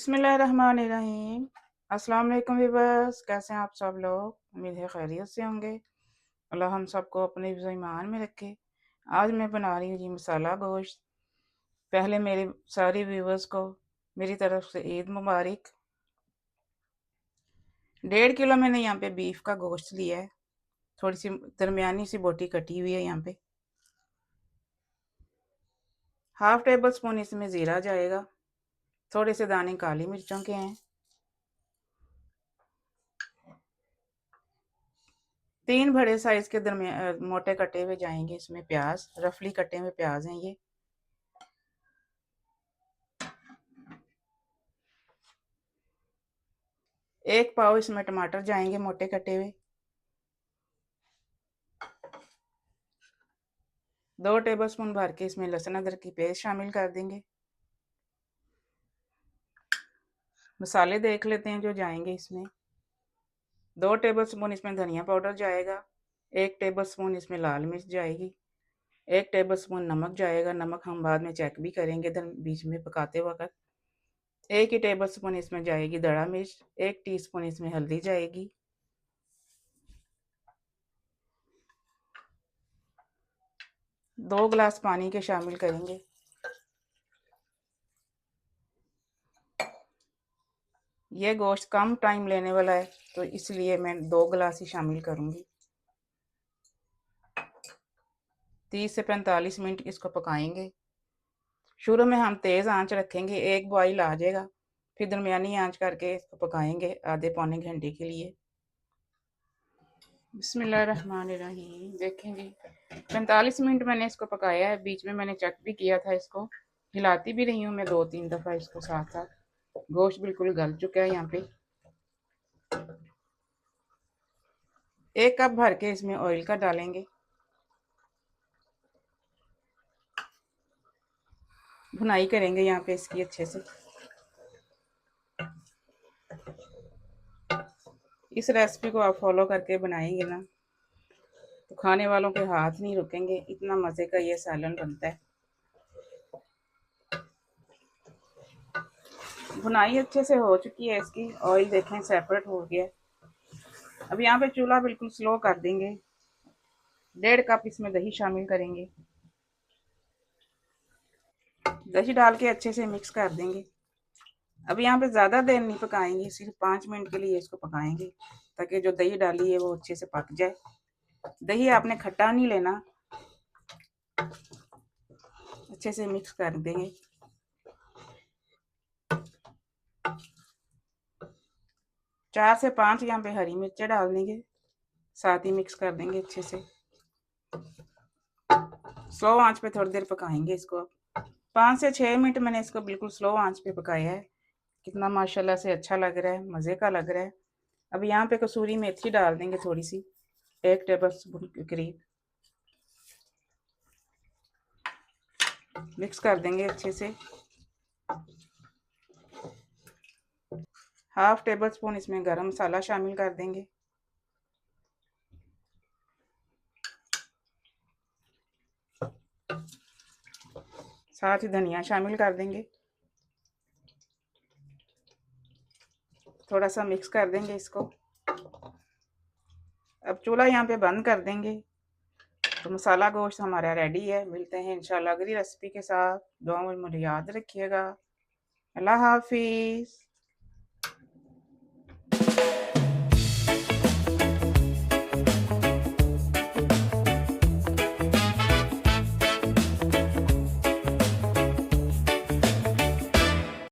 बिस्मिल्लाहिर्रहमानिर्रहीम। अस्सलाम वालेकुम व्यूअर्स, कैसे हैं आप सब लोग? उम्मीद है खैरियत से होंगे। अल्लाह हम सबको अपने हिफ्ज़ ईमान में रखे। आज मैं बना रही हूँ जी मसाला गोश्त। पहले मेरे सारे व्यूअर्स को मेरी तरफ से ईद मुबारक। 1.5 किलो मैंने यहाँ पे बीफ का गोश्त लिया है। थोड़ी सी दरमियानी सी बोटी कटी हुई है यहाँ पे। हाफ टेबल स्पून इसमें ज़ीरा जाएगा। थोड़े से दाने काली मिर्चों के हैं। 3 बड़े साइज के मोटे कटे हुए जाएंगे इसमें प्याज, रफली कटे हुए प्याज हैं ये। एक पाव इसमें टमाटर जाएंगे मोटे कटे हुए। 2 टेबलस्पून भर के इसमें लहसुन अदरक की पेस्ट शामिल कर देंगे। मसाले देख लेते हैं जो जाएंगे इसमें। 2 टेबलस्पून इसमें धनिया पाउडर जाएगा। 1 टेबलस्पून इसमें लाल मिर्च जाएगी। 1 टेबलस्पून नमक जाएगा। नमक हम बाद में चेक भी करेंगे बीच में पकाते वक्त। 1 ही टेबलस्पून इसमें जाएगी दड़ा मिर्च। 1 टीस्पून इसमें हल्दी जाएगी। 2 गिलास पानी के शामिल करेंगे। ये गोश्त कम टाइम लेने वाला है तो इसलिए मैं 2 गिलास ही शामिल करूँगी। 30 से 45 मिनट इसको पकाएंगे। शुरू में हम तेज़ आंच रखेंगे, एक बॉईल आ जाएगा, फिर दरमियानी आंच करके इसको पकाएंगे आधे पौने घंटे के लिए। बिस्मिल्लाहिर्रहमानिर्रहीम। देखें जी 45 मिनट मैंने इसको पकाया है। बीच में मैंने चेक भी किया था, इसको हिलाती भी रही हूँ मैं 2-3 दफ़ा इसको साथ साथ। गोश्त बिल्कुल गल चुका है यहाँ पे। 1 कप भर के इसमें ऑयल का डालेंगे। भुनाई करेंगे यहाँ पे इसकी अच्छे से। इस रेसिपी को आप फॉलो करके बनाएंगे ना तो खाने वालों के हाथ नहीं रुकेंगे, इतना मज़े का ये सालन बनता है। भुनाई अच्छे से हो चुकी है इसकी, ऑयल देखें सेपरेट हो गया। अब यहाँ पे चूल्हा बिल्कुल स्लो कर देंगे। 1.5 कप इसमें दही शामिल करेंगे। दही डाल के अच्छे से मिक्स कर देंगे। अब यहाँ पे ज़्यादा देर नहीं पकाएंगे, सिर्फ 5 मिनट के लिए इसको पकाएंगे ताकि जो दही डाली है वो अच्छे से पक जाए। दही आपने खट्टा नहीं लेना, अच्छे से मिक्स कर देंगे। 4 से 5 यहाँ पे हरी मिर्चें डाल देंगे, साथ ही मिक्स कर देंगे अच्छे से। स्लो आंच पे थोड़ी देर पकाएंगे इसको। 5 से 6 मिनट मैंने इसको बिल्कुल स्लो आंच पे पकाया है। कितना माशाल्लाह से अच्छा लग रहा है, मज़े का लग रहा है। अब यहाँ पे कसूरी मेथी डाल देंगे थोड़ी सी, 1 टेबल स्पून के करीब। मिक्स कर देंगे अच्छे से। हाफ टेबल स्पून इसमें गरम मसाला शामिल कर देंगे। साथ ही धनिया शामिल कर देंगे। थोड़ा सा मिक्स कर देंगे इसको। अब चूल्हा यहाँ पे बंद कर देंगे। तो मसाला गोश्त हमारा रेडी है। मिलते हैं इंशाल्लाह अगली रेसिपी के साथ। दुआ में मुझे याद रखिएगा। अल्लाह हाफिज़।